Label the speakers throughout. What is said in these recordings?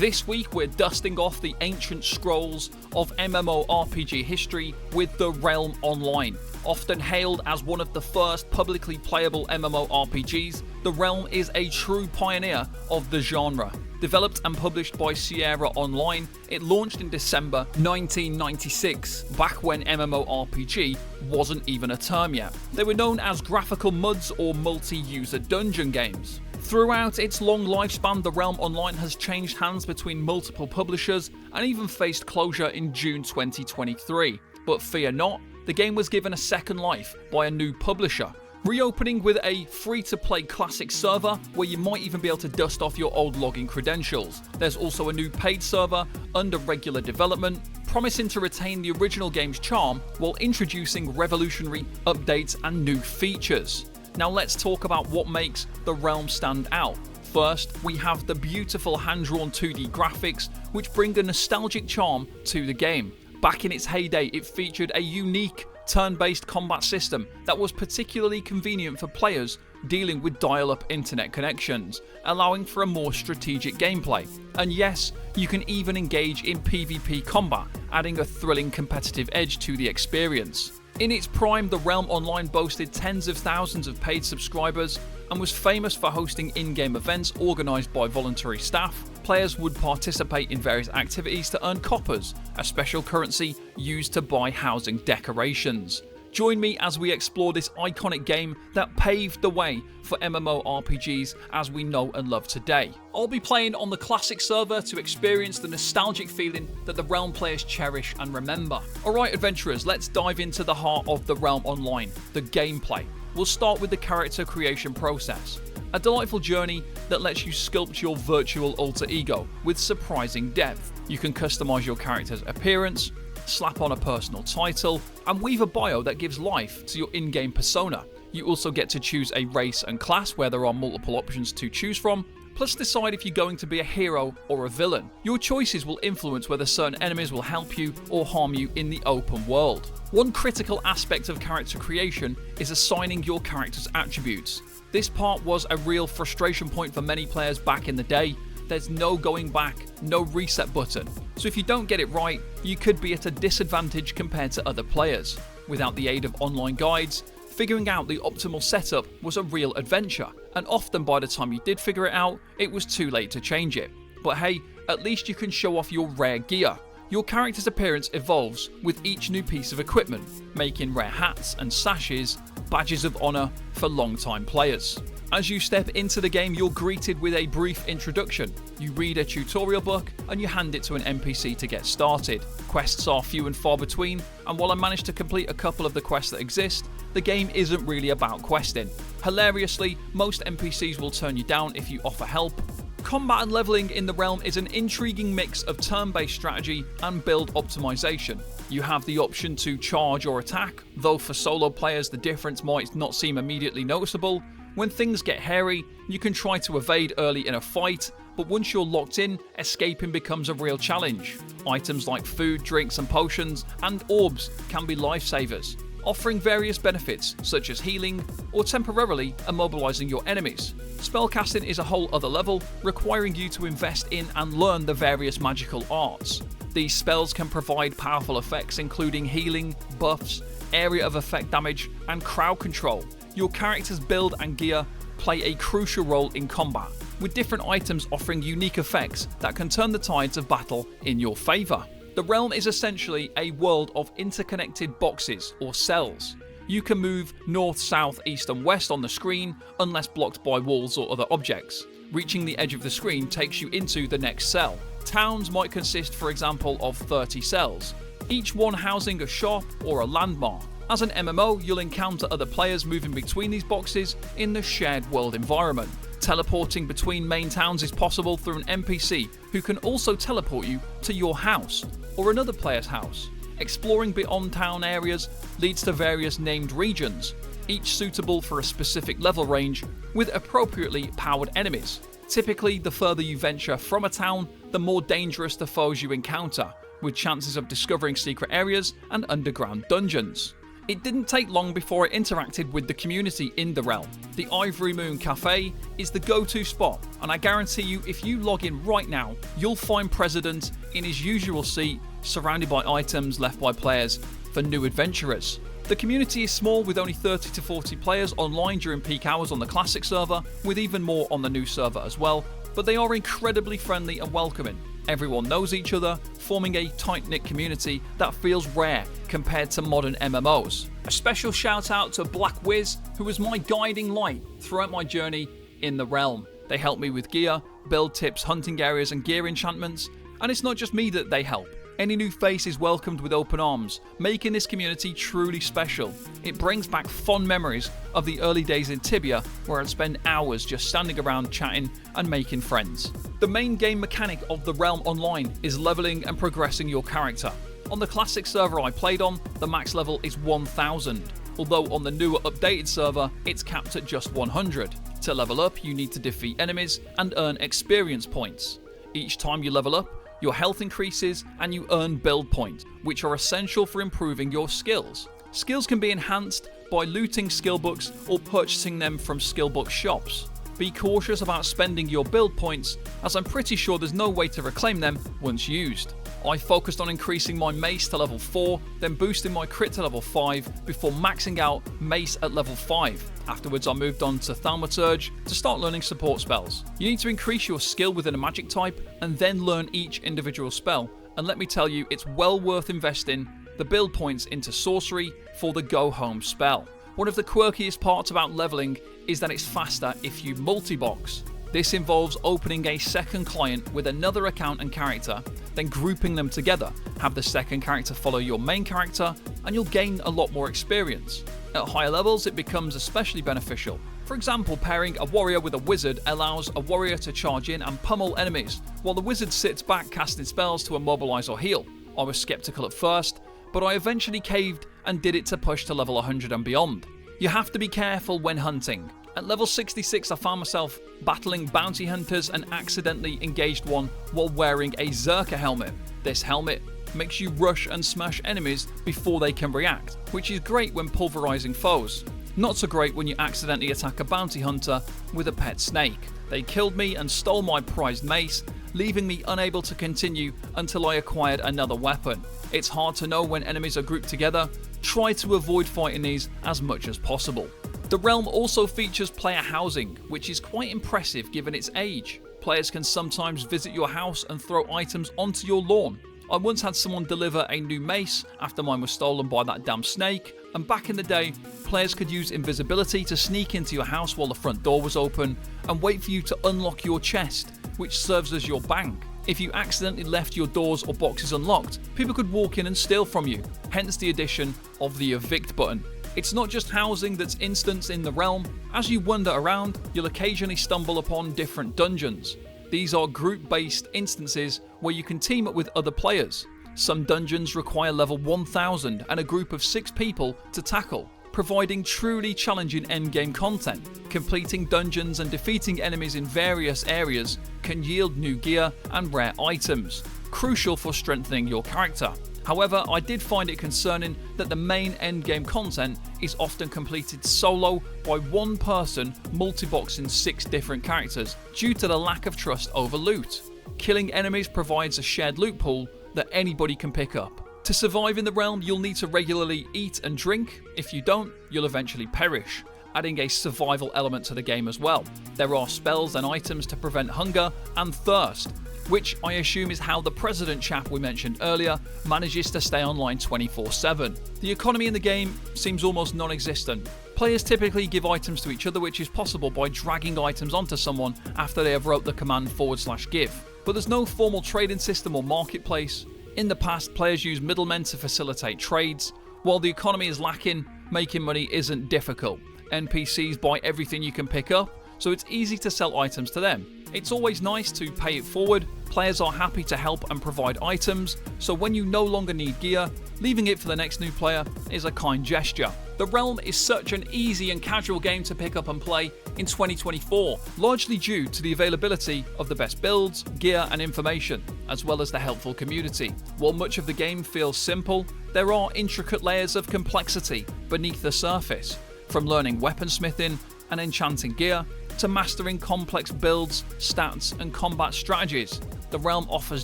Speaker 1: This week we're dusting off the ancient scrolls of MMORPG history with The Realm Online. Often hailed as one of the first publicly playable MMORPGs, The Realm is a true pioneer of the genre. Developed and published by Sierra Online, it launched in December 1996, back when MMORPG wasn't even a term yet. They were known as graphical MUDs or multi-user dungeon games. Throughout its long lifespan, The Realm Online has changed hands between multiple publishers and even faced closure in June 2023. But fear not, the game was given a second life by a new publisher, reopening with a free-to-play classic server where you might even be able to dust off your old login credentials. There's also a new paid server under regular development, promising to retain the original game's charm while introducing revolutionary updates and new features. Now let's talk about what makes The Realm stand out. First, we have the beautiful hand-drawn 2D graphics, which bring a nostalgic charm to the game. Back in its heyday, it featured a unique turn-based combat system that was particularly convenient for players dealing with dial-up internet connections, allowing for a more strategic gameplay. And yes, you can even engage in PvP combat, adding a thrilling competitive edge to the experience. In its prime, The Realm Online boasted tens of thousands of paid subscribers and was famous for hosting in-game events organised by voluntary staff. Players would participate in various activities to earn coppers, a special currency used to buy housing decorations. Join me as we explore this iconic game that paved the way for MMORPGs as we know and love today. I'll be playing on the classic server to experience the nostalgic feeling that the Realm players cherish and remember. Alright adventurers, let's dive into the heart of The Realm Online, the gameplay. We'll start with the character creation process. A delightful journey that lets you sculpt your virtual alter ego with surprising depth. You can customize your character's appearance, slap on a personal title, and weave a bio that gives life to your in-game persona. You also get to choose a race and class where there are multiple options to choose from, plus decide if you're going to be a hero or a villain. Your choices will influence whether certain enemies will help you or harm you in the open world. One critical aspect of character creation is assigning your character's attributes. This part was a real frustration point for many players back in the day. There's no going back, no reset button. So if you don't get it right, you could be at a disadvantage compared to other players. Without the aid of online guides, figuring out the optimal setup was a real adventure, and often by the time you did figure it out, it was too late to change it. But hey, at least you can show off your rare gear. Your character's appearance evolves with each new piece of equipment, making rare hats and sashes badges of honour for long-time players. As you step into the game, you're greeted with a brief introduction. You read a tutorial book and you hand it to an NPC to get started. Quests are few and far between, and while I managed to complete a couple of the quests that exist, the game isn't really about questing. Hilariously, most NPCs will turn you down if you offer help. Combat and leveling in The Realm is an intriguing mix of turn-based strategy and build optimization. You have the option to charge or attack, though for solo players the difference might not seem immediately noticeable. When things get hairy, you can try to evade early in a fight, but once you're locked in, escaping becomes a real challenge. Items like food, drinks and potions, and orbs can be lifesavers, offering various benefits such as healing or temporarily immobilizing your enemies. Spellcasting is a whole other level, requiring you to invest in and learn the various magical arts. These spells can provide powerful effects including healing, buffs, area of effect damage, and crowd control. Your character's build and gear play a crucial role in combat, with different items offering unique effects that can turn the tides of battle in your favour. The Realm is essentially a world of interconnected boxes or cells. You can move north, south, east and west on the screen unless blocked by walls or other objects. Reaching the edge of the screen takes you into the next cell. Towns might consist, for example, of 30 cells, each one housing a shop or a landmark. As an MMO, you'll encounter other players moving between these boxes in the shared world environment. Teleporting between main towns is possible through an NPC who can also teleport you to your house or another player's house. Exploring beyond town areas leads to various named regions, each suitable for a specific level range with appropriately powered enemies. Typically, the further you venture from a town, the more dangerous the foes you encounter, with chances of discovering secret areas and underground dungeons. It didn't take long before I interacted with the community in the realm. The Ivory Moon Cafe is the go-to spot, and I guarantee you if you log in right now, you'll find President in his usual seat, surrounded by items left by players for new adventurers. The community is small, with only 30 to 40 players online during peak hours on the classic server, with even more on the new server as well, but they are incredibly friendly and welcoming. Everyone knows each other, forming a tight-knit community that feels rare compared to modern MMOs. A special shout out to Black Wiz, who was my guiding light throughout my journey in the realm. They helped me with gear, build tips, hunting areas and gear enchantments, and it's not just me that they help. Any new face is welcomed with open arms, making this community truly special. It brings back fond memories of the early days in Tibia, where I'd spend hours just standing around chatting and making friends. The main game mechanic of the Realm Online is leveling and progressing your character. On the classic server I played on, the max level is 1000, although on the newer updated server, it's capped at just 100. To level up, you need to defeat enemies and earn experience points. Each time you level up, your health increases and you earn build points, which are essential for improving your skills. Skills can be enhanced by looting skill books or purchasing them from skill book shops. Be cautious about spending your build points, as I'm pretty sure there's no way to reclaim them once used. I focused on increasing my mace to level 4, then boosting my crit to level 5 before maxing out mace at level 5. Afterwards I moved on to Thaumaturge to start learning support spells. You need to increase your skill within a magic type and then learn each individual spell, and let me tell you, it's well worth investing the build points into sorcery for the go home spell. One of the quirkiest parts about leveling is that it's faster if you multi-box. This involves opening a second client with another account and character, then grouping them together. Have the second character follow your main character, and you'll gain a lot more experience. At higher levels, it becomes especially beneficial. For example, pairing a warrior with a wizard allows a warrior to charge in and pummel enemies, while the wizard sits back casting spells to immobilize or heal. I was skeptical at first, but I eventually caved and did it to push to level 100 and beyond. You have to be careful when hunting. At level 66, I found myself battling bounty hunters and accidentally engaged one while wearing a Zerka helmet. This helmet makes you rush and smash enemies before they can react, which is great when pulverizing foes. Not so great when you accidentally attack a bounty hunter with a pet snake. They killed me and stole my prized mace, leaving me unable to continue until I acquired another weapon. It's hard to know when enemies are grouped together. Try to avoid fighting these as much as possible. The realm also features player housing, which is quite impressive given its age. Players can sometimes visit your house and throw items onto your lawn. I once had someone deliver a new mace after mine was stolen by that damn snake, and back in the day, players could use invisibility to sneak into your house while the front door was open and wait for you to unlock your chest, which serves as your bank. If you accidentally left your doors or boxes unlocked, people could walk in and steal from you, hence the addition of the evict button. It's not just housing that's instanced in the realm. As you wander around, you'll occasionally stumble upon different dungeons. These are group-based instances where you can team up with other players. Some dungeons require level 1000 and a group of 6 people to tackle, providing truly challenging endgame content. Completing dungeons and defeating enemies in various areas can yield new gear and rare items, crucial for strengthening your character. However, I did find it concerning that the main endgame content is often completed solo by one person multi-boxing 6 different characters due to the lack of trust over loot. Killing enemies provides a shared loot pool that anybody can pick up. To survive in the realm, you'll need to regularly eat and drink. If you don't, you'll eventually perish, adding a survival element to the game as well. There are spells and items to prevent hunger and thirst, which I assume is how the President chap we mentioned earlier manages to stay online 24/7. The economy in the game seems almost non-existent. Players typically give items to each other, which is possible by dragging items onto someone after they have wrote the command /give. But there's no formal trading system or marketplace. In the past, players used middlemen to facilitate trades. While the economy is lacking, making money isn't difficult. NPCs buy everything you can pick up, so it's easy to sell items to them. It's always nice to pay it forward. Players are happy to help and provide items, so when you no longer need gear, leaving it for the next new player is a kind gesture. The Realm is such an easy and casual game to pick up and play in 2024, largely due to the availability of the best builds, gear and information, as well as the helpful community. While much of the game feels simple, there are intricate layers of complexity beneath the surface, from learning weaponsmithing and enchanting gear, to mastering complex builds, stats and combat strategies. The Realm offers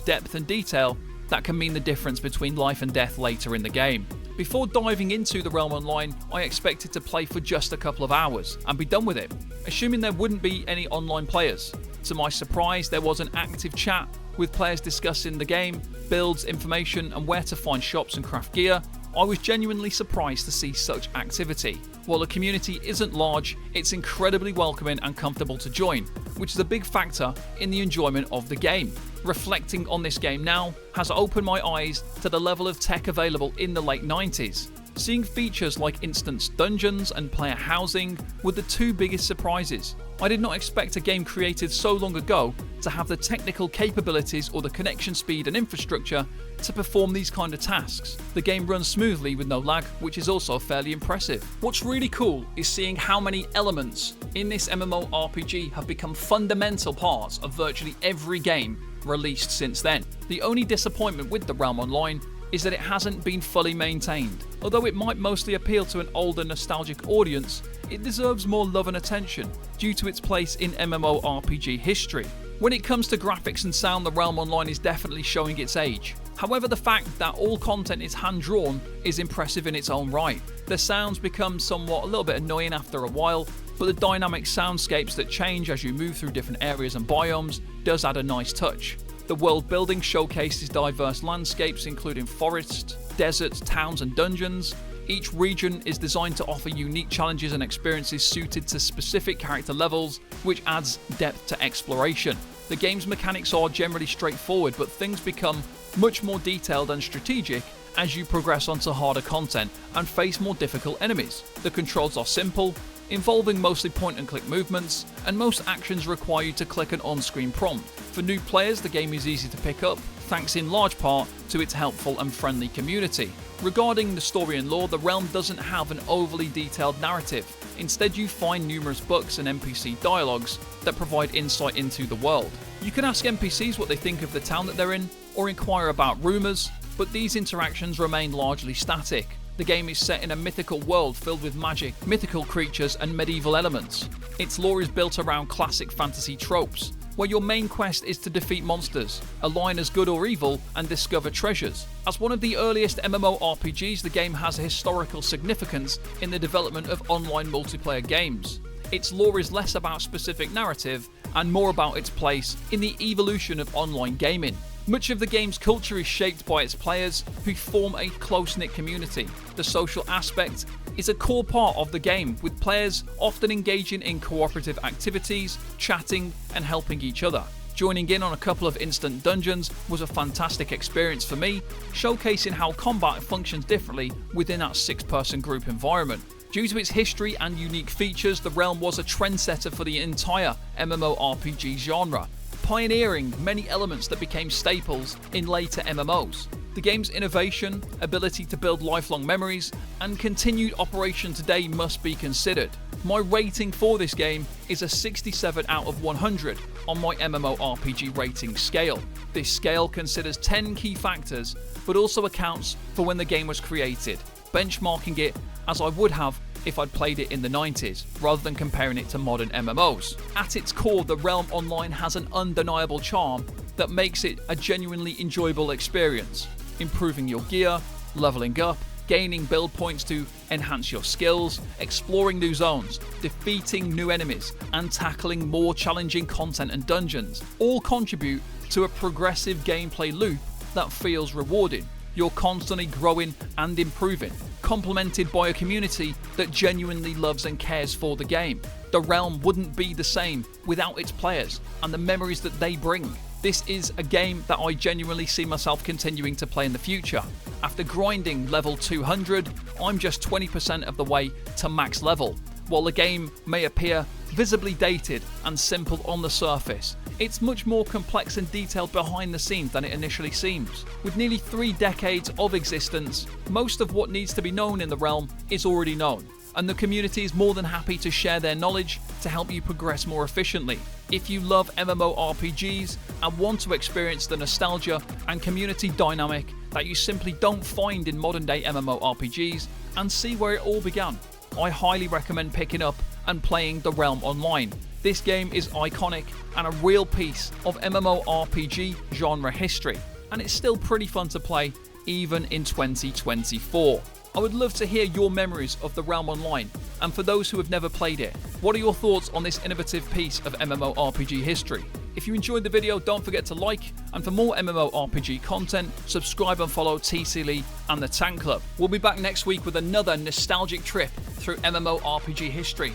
Speaker 1: depth and detail that can mean the difference between life and death later in the game. Before diving into the Realm Online, I expected to play for just a couple of hours and be done with it, assuming there wouldn't be any online players. To my surprise, there was an active chat with players discussing the game, builds, information and where to find shops and craft gear. I was genuinely surprised to see such activity. While the community isn't large, it's incredibly welcoming and comfortable to join, which is a big factor in the enjoyment of the game. Reflecting on this game now has opened my eyes to the level of tech available in the late 90s. Seeing features like instance dungeons and player housing were the two biggest surprises. I did not expect a game created so long ago to have the technical capabilities or the connection speed and infrastructure to perform these kind of tasks. The game runs smoothly with no lag, which is also fairly impressive. What's really cool is seeing how many elements in this MMORPG have become fundamental parts of virtually every game released since then. The only disappointment with the Realm Online is that it hasn't been fully maintained. Although it might mostly appeal to an older nostalgic audience, it deserves more love and attention due to its place in MMORPG history. When it comes to graphics and sound, the Realm Online is definitely showing its age. However, the fact that all content is hand-drawn is impressive in its own right. The sounds become somewhat a little bit annoying after a while, but the dynamic soundscapes that change as you move through different areas and biomes does add a nice touch. The world building showcases diverse landscapes including forests, deserts, towns and dungeons. Each region is designed to offer unique challenges and experiences suited to specific character levels, which adds depth to exploration. The game's mechanics are generally straightforward, but things become much more detailed and strategic as you progress onto harder content and face more difficult enemies. The controls are simple, involving mostly point-and-click movements, and most actions require you to click an on-screen prompt. For new players, the game is easy to pick up, thanks in large part to its helpful and friendly community. Regarding the story and lore, the Realm doesn't have an overly detailed narrative. Instead, you find numerous books and NPC dialogues that provide insight into the world. You can ask NPCs what they think of the town that they're in, or inquire about rumours, but these interactions remain largely static. The game is set in a mythical world filled with magic, mythical creatures and medieval elements. Its lore is built around classic fantasy tropes, where your main quest is to defeat monsters, align as good or evil, and discover treasures. As one of the earliest MMORPGs, the game has a historical significance in the development of online multiplayer games. Its lore is less about specific narrative and more about its place in the evolution of online gaming. Much of the game's culture is shaped by its players, who form a close-knit community. The social aspect is a core part of the game, with players often engaging in cooperative activities, chatting and helping each other. Joining in on a couple of instant dungeons was a fantastic experience for me, showcasing how combat functions differently within that 6-person group environment. Due to its history and unique features, the Realm was a trendsetter for the entire MMORPG genre, pioneering many elements that became staples in later MMOs. The game's innovation, ability to build lifelong memories, and continued operation today must be considered. My rating for this game is a 67 out of 100 on my MMORPG rating scale. This scale considers 10 key factors, but also accounts for when the game was created, benchmarking it as I would have if I'd played it in the 90s, rather than comparing it to modern MMOs. At its core, the Realm Online has an undeniable charm that makes it a genuinely enjoyable experience. Improving your gear, leveling up, gaining build points to enhance your skills, exploring new zones, defeating new enemies, and tackling more challenging content and dungeons all contribute to a progressive gameplay loop that feels rewarding. You're constantly growing and improving, complemented by a community that genuinely loves and cares for the game. The Realm wouldn't be the same without its players and the memories that they bring. This is a game that I genuinely see myself continuing to play in the future. After grinding level 200, I'm just 20% of the way to max level. While the game may appear visibly dated and simple on the surface, it's much more complex and detailed behind the scenes than it initially seems. With nearly 3 decades of existence, most of what needs to be known in the realm is already known, and the community is more than happy to share their knowledge to help you progress more efficiently. If you love MMORPGs and want to experience the nostalgia and community dynamic that you simply don't find in modern day MMORPGs and see where it all began, I highly recommend picking up and playing The Realm Online. This game is iconic and a real piece of MMORPG genre history, and it's still pretty fun to play even in 2024. I would love to hear your memories of The Realm Online, and for those who have never played it, what are your thoughts on this innovative piece of MMORPG history? If you enjoyed the video, don't forget to like, and for more MMORPG content, subscribe and follow TC Lee and the Tank Club. We'll be back next week with another nostalgic trip through MMORPG history.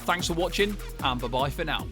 Speaker 1: Thanks for watching, and bye bye for now.